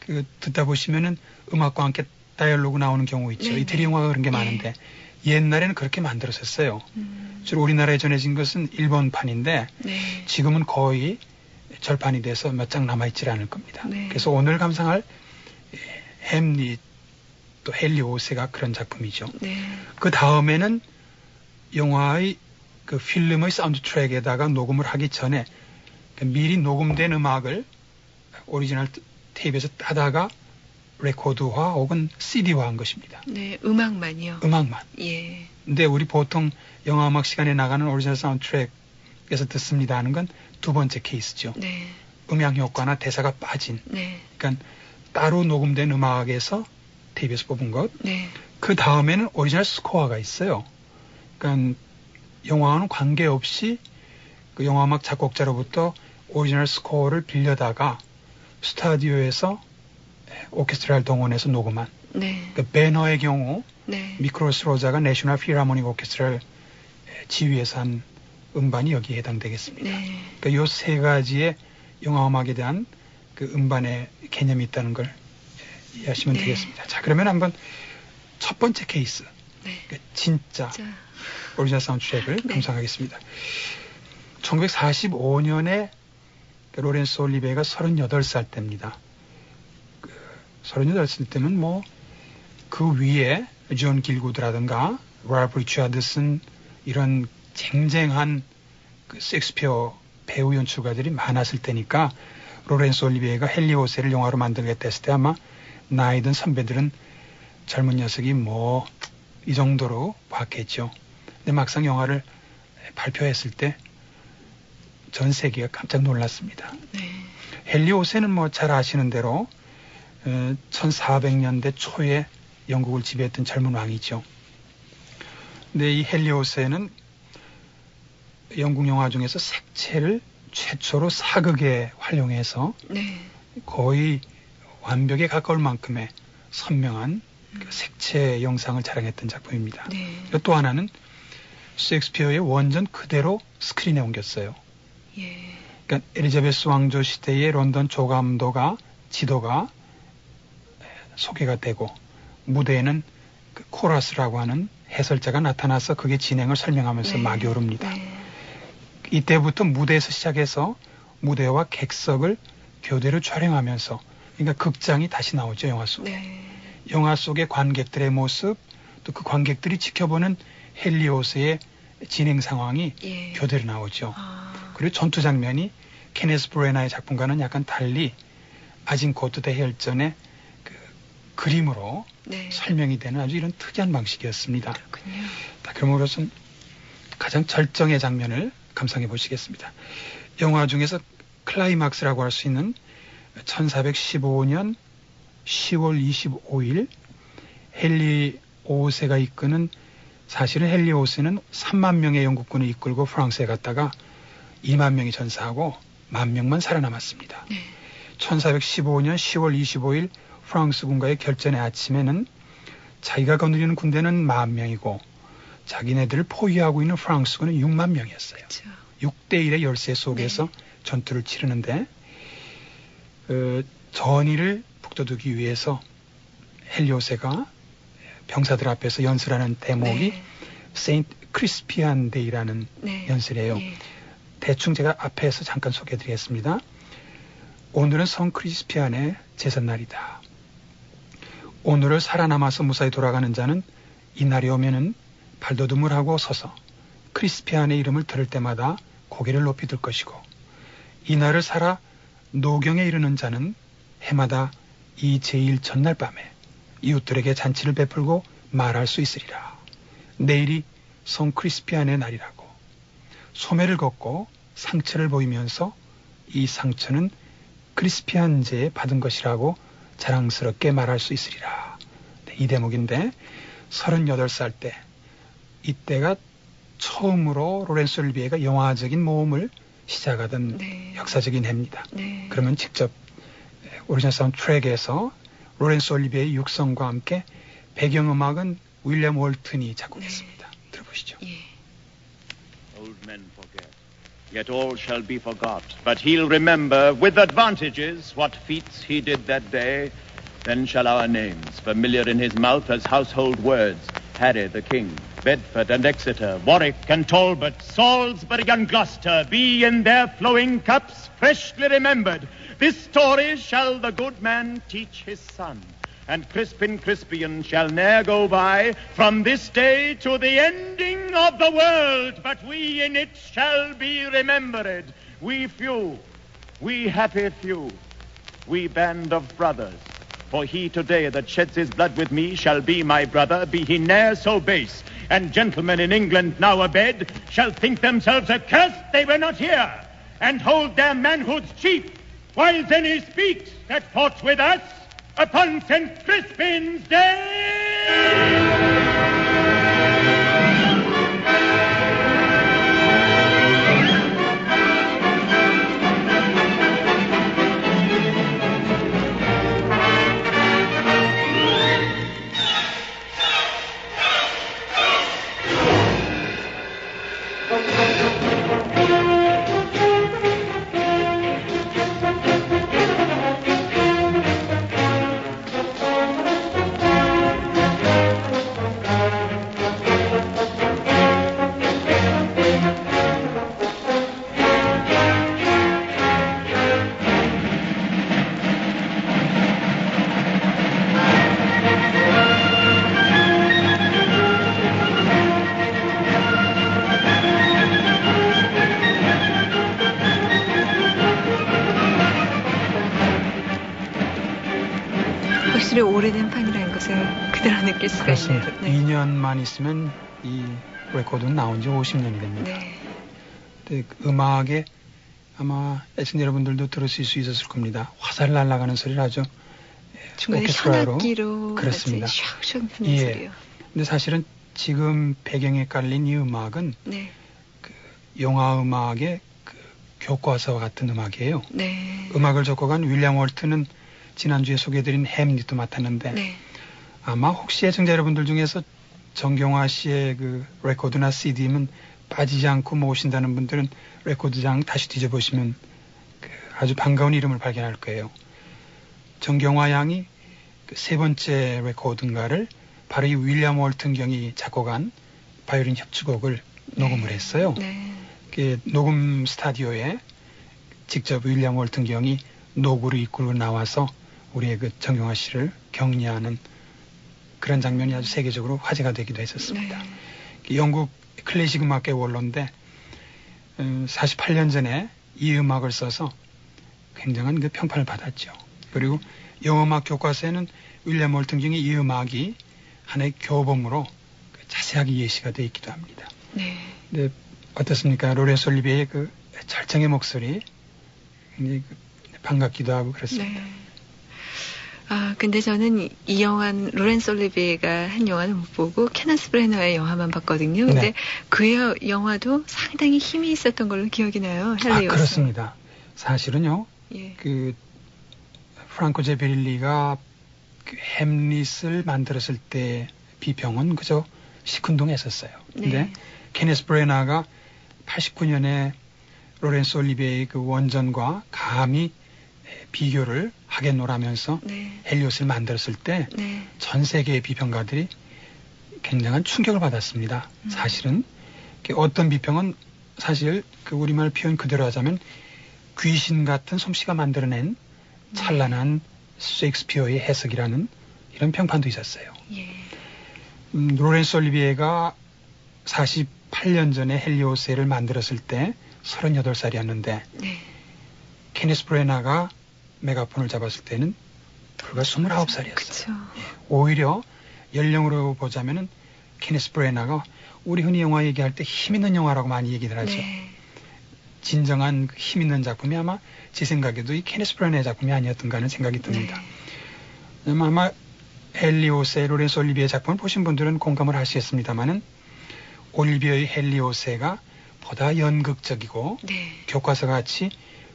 그 듣다 보시면은 음악과 함께 다이얼로그 나오는 경우 있죠. 네. 이태리 영화가 그런 게 많은데 옛날에는 그렇게 만들었었어요. 주로 우리나라에 전해진 것은 일본판인데 네. 지금은 거의 절판이 돼서 몇 장 남아있질 않을 겁니다. 네. 그래서 오늘 감상할 햄릿 또 헨리 오세가 그런 작품이죠. 네. 그 다음에는 영화의 그 필름의 사운드 트랙에다가 녹음을 하기 전에 미리 녹음된 음악을 오리지널 테이프에서 따다가 레코드화 혹은 CD화한 것입니다. 네, 음악만이요. 음악만. 예. 근데 우리 보통 영화 음악 시간에 나가는 오리지널 사운드 트랙에서 듣습니다 하는 건 두 번째 케이스죠. 네. 음향 효과나 대사가 빠진. 네. 그러니까 따로 녹음된 음악에서 테이프에서 뽑은 것. 네. 그 다음에는 오리지널 스코어가 있어요. 그러니까 영화와는 관계없이 그 영화 음악 작곡자로부터 오리지널 스코어를 빌려다가 스타디오에서 오케스트라를 동원해서 녹음한. 네. 그 배너의 경우 네. 미크로스 로자가 내셔널 필하모닉 오케스트라를 지휘해서 한 음반이 여기에 해당되겠습니다. 네. 그러니까 요 세 가지의 영화 음악에 대한 그 음반의 개념이 있다는 걸 이해하시면 네. 되겠습니다. 자, 그러면 한번 첫 번째 케이스. 네. 그러니까 진짜 오리지널 사운드 트랙을 네. 감상하겠습니다. 1945년에 로렌소 올리베가 38살 때입니다. 38살 때면 뭐 그 위에 존 길구드라든가 랄프 리처드슨 이런 쟁쟁한 그 셰익스피어 배우 연출가들이 많았을 때니까 로렌소 올리베가 헨리 오세를 영화로 만들겠다 했을 때 아마 나이 든 선배들은 젊은 녀석이 뭐 이 정도로 봤겠죠. 근데 막상 영화를 발표했을 때 전 세계가 깜짝 놀랐습니다. 네. 헨리 오세는 뭐 잘 아시는 대로 1400년대 초에 영국을 지배했던 젊은 왕이죠. 근데 이 헨리 오세는 영국 영화 중에서 색채를 최초로 사극에 활용해서 네. 거의 완벽에 가까울 만큼의 선명한 그 색채 영상을 자랑했던 작품입니다. 네. 또 하나는 셰익스피어의 원전 그대로 스크린에 옮겼어요. 예. 그러니까 엘리자베스 왕조 시대의 런던 조감도가 지도가 소개가 되고 무대에는 그 코러스라고 하는 해설자가 나타나서 그게 진행을 설명하면서 네. 막이 오릅니다. 네. 이때부터 무대에서 시작해서 무대와 객석을 교대로 촬영하면서 그러니까 극장이 다시 나오죠. 영화 속에. 네. 영화 속의 관객들의 모습 또 그 관객들이 지켜보는 헨리 오세의 진행 상황이 예. 교대로 나오죠. 그리고 전투 장면이 케네스 브레나의 작품과는 약간 달리 아진코트 대혈전의 그 그림으로 네. 설명이 되는 아주 이런 특이한 방식이었습니다. 그렇군요. 그럼으로써 가장 절정의 장면을 감상해 보시겠습니다. 영화 중에서 클라이막스라고 할 수 있는 1415년 10월 25일 헨리 5세가 이끄는 사실은 헨리 5세는 3만 명의 영국군을 이끌고 프랑스에 갔다가 2만 명이 전사하고 10,000명만 살아남았습니다. 네. 1415년 10월 25일 프랑스군과의 결전의 아침에는 자기가 거느리는 군대는 10,000명이고 자기네들을 포위하고 있는 프랑스군은 6만 명이었어요. 그렇죠. 6대1의 열세 속에서 네. 전투를 치르는데 전의를 북돋우기 위해서 헨리 5세가 병사들 앞에서 연설하는 대목이 네. 세인트 크리스피안 데이라는 네. 연설이에요. 네. 대충 제가 앞에서 잠깐 소개해드리겠습니다. 오늘은 성 크리스피안의 제삿날이다. 오늘을 살아남아서 무사히 돌아가는 자는 이날이 오면은 발돋움을 하고 서서 크리스피안의 이름을 들을 때마다 고개를 높이 들 것이고 이날을 살아 노경에 이르는 자는 해마다 이 제1 전날 밤에 이웃들에게 잔치를 베풀고 말할 수 있으리라. 내일이 성 크리스피안의 날이라고. 소매를 걷고 상처를 보이면서 이 상처는 크리스피안제에 받은 것이라고 자랑스럽게 말할 수 있으리라. 네, 이 대목인데 38살 때 이때가 처음으로 로렌스 올리비에가 영화적인 모험을 시작하던 네. 역사적인 해입니다. 네. 그러면 직접 오리지널 사운드 트랙에서 로렌스 올리비에의 육성과 함께 배경음악은 윌리엄 월튼이 작곡했습니다. 네. 들어보시죠. 예. Old men forget, yet all shall be forgot. But he'll remember with advantages what feats he did that day. Then shall our names, familiar in his mouth as household words, Harry the King, Bedford and Exeter, Warwick and Talbot, Salisbury and Gloucester, be in their flowing cups freshly remembered. This story shall the good man teach his son, and Crispin Crispian shall ne'er go by from this day to the ending of the world, but we in it shall be remembered. We few, we happy few, we band of brothers. For he today that sheds his blood with me shall be my brother, be he ne'er so base. And gentlemen in England now abed shall think themselves accursed they were not here, and hold their manhoods cheap, while then he speaks that fought with us upon St. Crispin's Day. 오래된 판이라는 것을 그대로 느낄 수가 있네요. 네. 2년만 있으면 이 레코드는 나온 지 50년이 됩니다. 네. 근데 음악에 아마 애청자 여러분들도 들으실 수 있었을 겁니다. 화살 날아가는 소리를 하죠. 중간에 현악기로 그렇습니다. 샥샥 부는 예. 소리요. 근데 사실은 지금 배경에 깔린 이 음악은 네. 그 영화 음악의 그 교과서와 같은 음악이에요. 네. 음악을 작곡한 윌리엄 월튼은 지난주에 소개해드린 햄릿도 맡았는데 네. 아마 혹시 애청자 여러분들 중에서 정경화 씨의 그 레코드나 CD면 빠지지 않고 모으신다는 분들은 레코드장 다시 뒤져보시면 그 아주 반가운 이름을 발견할 거예요. 정경화 양이 그 세 번째 레코드인가를 바로 이 윌리엄 월튼 경이 작곡한 바이올린 협주곡을 네. 녹음을 했어요. 네. 그 녹음 스타디오에 직접 윌리엄 월튼 경이 노구를 이끌고 나와서 우리의 그 정경화 씨를 격려하는 그런 장면이 아주 세계적으로 화제가 되기도 했었습니다. 네. 영국 클래식 음악계 원로인데 48년 전에 이 음악을 써서 굉장한 그 평판을 받았죠. 그리고 영어음악 교과서에는 윌리엄 월튼 경이 이 음악이 하나의 교범으로 자세하게 예시가 되어 있기도 합니다. 네. 근데 어떻습니까? 로렌스 올리비에의 그 절정의 목소리 굉장히 반갑기도 하고 그렇습니다. 네. 아, 근데 저는 이 영화는 로렌스 올리비에가 한 영화는 못 보고 케너스 브래너의 영화만 봤거든요. 근데 네. 그 영화도 상당히 힘이 있었던 걸로 기억이 나요. 헨리 요스. 그렇습니다. 사실은요. 예. 그 프랑코 제베릴리가 그 햄릿을 만들었을 때 비평은 그저 시큰둥했었어요. 근데 네. 케네스 브래너가 89년에 로렌스 올리비에의 그 원전과 감히 비교를 하겠노라면서 네. 헬리옷을 만들었을 때 전 세계의 비평가들이 굉장한 충격을 받았습니다. 사실은 어떤 비평은 사실 그 우리말 표현 그대로 하자면 귀신 같은 솜씨가 만들어낸 찬란한 셰익스피어의 해석이라는 이런 평판도 있었어요. 예. 로렌스 올리비에가 48년 전에 헬리오스를 만들었을 때 38살이었는데 네. 케네스 브래너가 메가폰을 잡았을 때는 불과 29살이었어요. 예, 오히려 연령으로 보자면은 케니스 브래나가 우리 흔히 영화 얘기할 때 힘 있는 영화라고 많이 얘기를 하죠. 네. 진정한 힘 있는 작품이 아마 제 생각에도 이 케니스 브래나의 작품이 아니었던가 하는 생각이 듭니다. 네. 아마 헨리 오세, 로렌스 올리비에의 작품을 보신 분들은 공감을 하시겠습니다만은 올리비에의 헨리 오세가 보다 연극적이고 네. 교과서 같이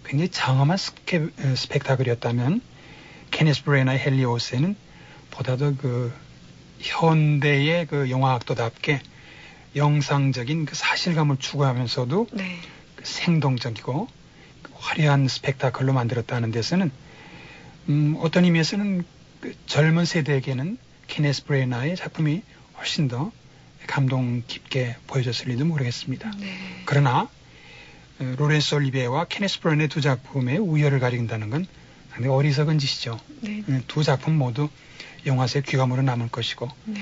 굉장히 장엄한 스펙타클이었다면 케니스 브래나의 헨리 오세는 보다 더 그 현대의 그 영화학도답게 영상적인 그 사실감을 추구하면서도 네. 그 생동적이고 그 화려한 스펙타클로 만들었다는 데서는 어떤 의미에서는 그 젊은 세대에게는 케니스 브래나의 작품이 훨씬 더 감동 깊게 보여줬을지도 모르겠습니다. 네. 그러나 로렌스 올리비에와 케니스 브래나의 두 작품의 우열을 가린다는 건 상당히 어리석은 짓이죠. 네. 두 작품 모두 영화사의 귀감으로 남을 것이고 네.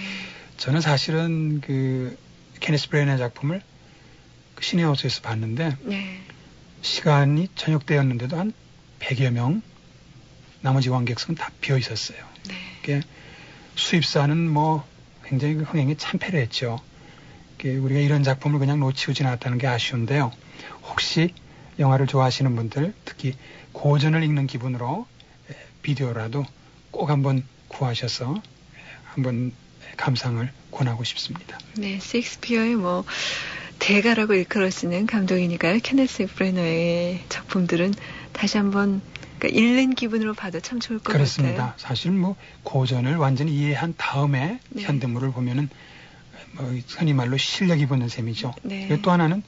저는 사실은 그 케니스 브래나의 작품을 그 시네하우스에서 봤는데 네. 시간이 저녁 때였는데도 한 100여 명 나머지 관객석은 다 비어 있었어요. 네. 수입사는 뭐 굉장히 그 흥행에 참패를 했죠. 우리가 이런 작품을 그냥 놓치고 지나갔다는 게 아쉬운데요. 혹시 영화를 좋아하시는 분들 특히 고전을 읽는 기분으로 비디오라도 꼭 한번 구하셔서 한번 감상을 권하고 싶습니다. 네, 셰익스피어의 뭐 대가라고 일컬어지는 감독이니까요. 케니스 브래너의 작품들은 다시 한번 그러니까 읽는 기분으로 봐도 참 좋을 것 그렇습니다. 같아요. 사실 뭐 고전을 완전히 이해한 다음에 네. 현대물을 보면은 뭐 흔히 말로 실력이 붙는 셈이죠. 네. 그리고 또 하나는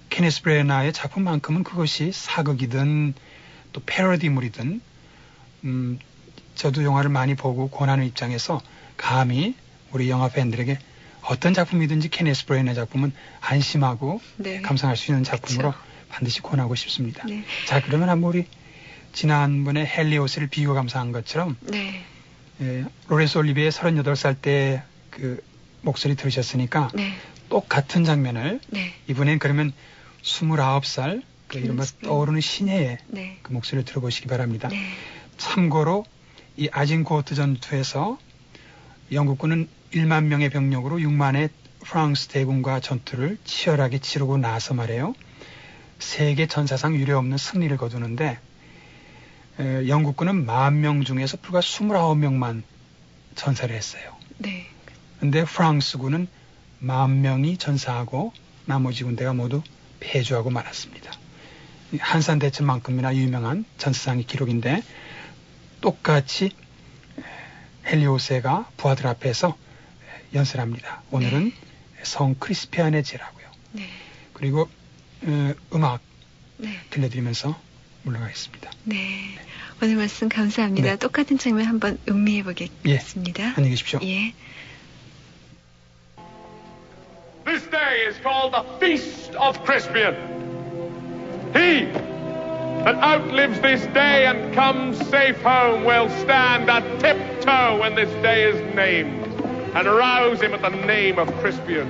케니스 브래나의 작품만큼은 그것이 사극이든 또 패러디물이든 저도 영화를 많이 보고 권하는 입장에서 감히 우리 영화 팬들에게 어떤 작품이든지 케니스 브래나의 작품은 안심하고 네. 감상할 수 있는 작품으로 그쵸. 반드시 권하고 싶습니다. 네. 자, 그러면 한번 우리 지난번에 헨리 오세를 비교 감상한 것처럼 네. 로렌스 올리비의 38살 때 그 목소리 들으셨으니까 네. 똑같은 장면을 네. 이번엔 그러면 29살 그 이른바 떠오르는 신예의 네. 그 목소리를 들어보시기 바랍니다. 네. 참고로 이 아진코트 전투에서 영국군은 1만 명의 병력으로 6만의 프랑스 대군과 전투를 치열하게 치르고 나서 말이에요. 세계 전사상 유례없는 승리를 거두는데 영국군은 10,000명 중에서 불과 29명만 전사를 했어요. 네. 근데 프랑스군은 10,000명이 전사하고 나머지 군대가 모두 패주하고 말았습니다. 한산대첩만큼이나 유명한 전사상의 기록인데 똑같이 헨리 오세가 부하들 앞에서 연설합니다. 오늘은 네. 성 크리스피안의 제라고요. 네. 그리고 음악 네. 들려드리면서 물러가겠습니다. 네. 네. 오늘 말씀 감사합니다. 네. 똑같은 장면 한번 음미해 보겠습니다. 예. 안녕히 계십시오. 예. This day is called the Feast of Crispian. He that outlives this day and comes safe home will stand a tiptoe when this day is named, and rouse him at the name of Crispian.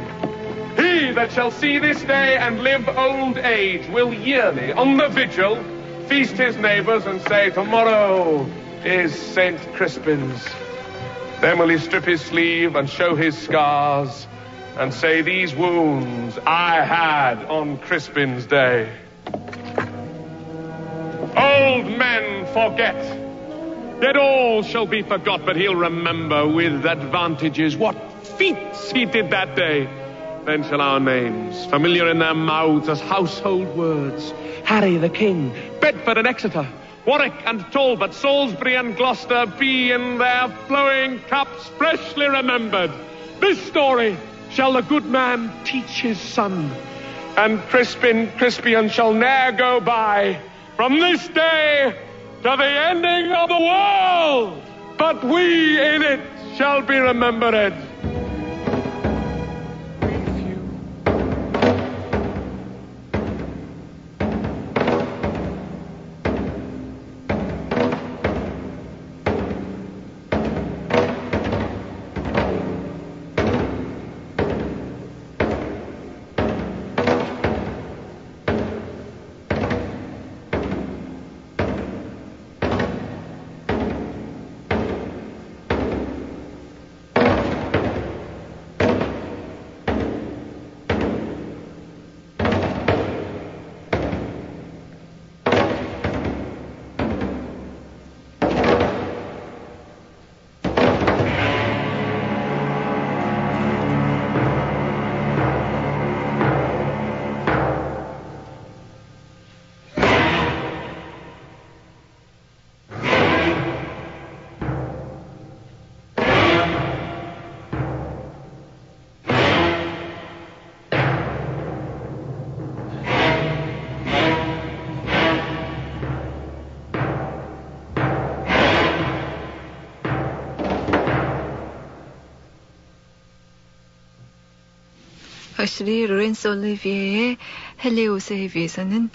He that shall see this day and live old age will yearly, on the vigil, feast his neighbours and say, tomorrow is St. Crispin's. Then will he strip his sleeve and show his scars, and say, these wounds I had on Crispin's day. Old men forget, yet all shall be forgot, but he'll remember with advantages what feats he did that day. Then shall our names, familiar in their mouths as household words, Harry the King, Bedford and Exeter, Warwick and Talbot, Salisbury and Gloucester, be in their flowing cups freshly remembered. This story shall the good man teach his son, and Crispian shall ne'er go by from this day to the ending of the world, but we in it shall be remembered. 확실히 로렌스 올리비에의 헬리오세에 비해서는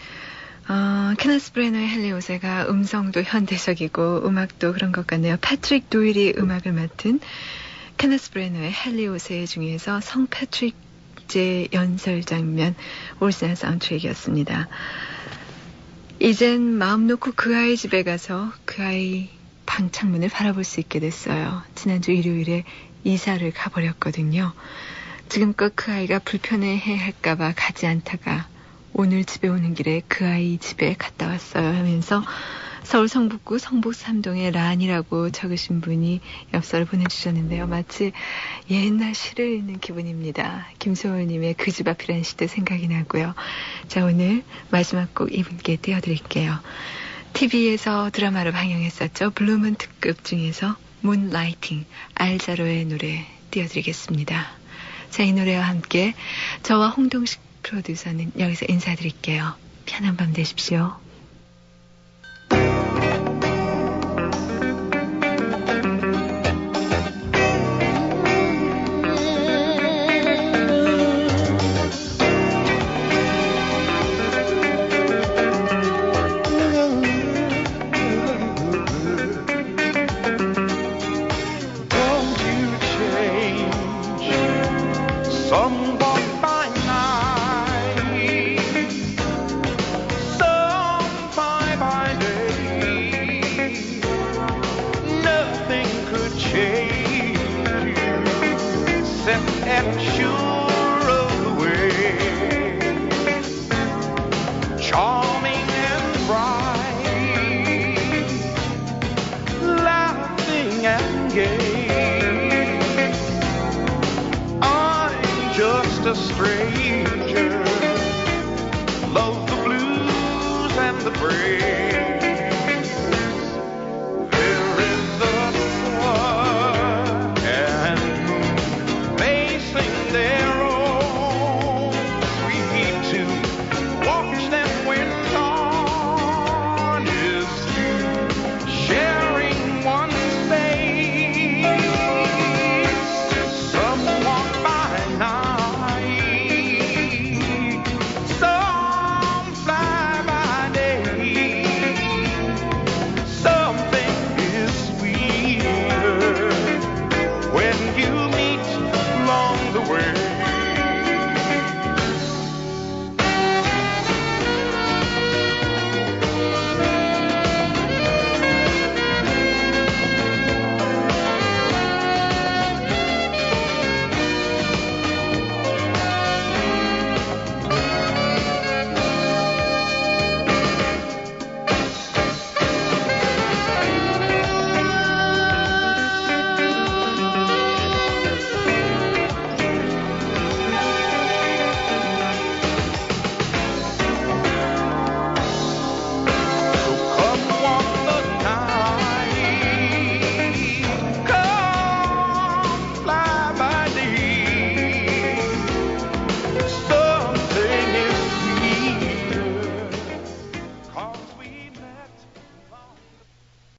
케네스 브래너의 헬리오세가 음성도 현대적이고 음악도 그런 것 같네요. 패트릭 도일이 음악을 맡은 케네스 브래너의 헬리오세 중에서 성 패트릭제 연설 장면 오리지널 사운드트랙이었습니다. 이젠 마음 놓고 그 아이 집에 가서 그 아이 방 창문을 바라볼 수 있게 됐어요. 지난주 일요일에 이사를 가버렸거든요. 지금껏 그 아이가 불편해해 할까봐 가지 않다가 오늘 집에 오는 길에 그 아이 집에 갔다 왔어요 하면서 서울 성북구 성북 3동의 란이라고 적으신 분이 엽서를 보내주셨는데요. 마치 옛날 시를 읽는 기분입니다. 김소월님의 그 집 앞이라는 시도 생각이 나고요. 자, 오늘 마지막 곡 이분께 띄워드릴게요. TV에서 드라마로 방영했었죠. 블루문 특급 중에서 문라이팅 알자로의 노래 띄워드리겠습니다. 자, 이 노래와 함께 저와 홍동식 프로듀서는 여기서 인사드릴게요. 편한 밤 되십시오. A stranger, love the blues and the brave.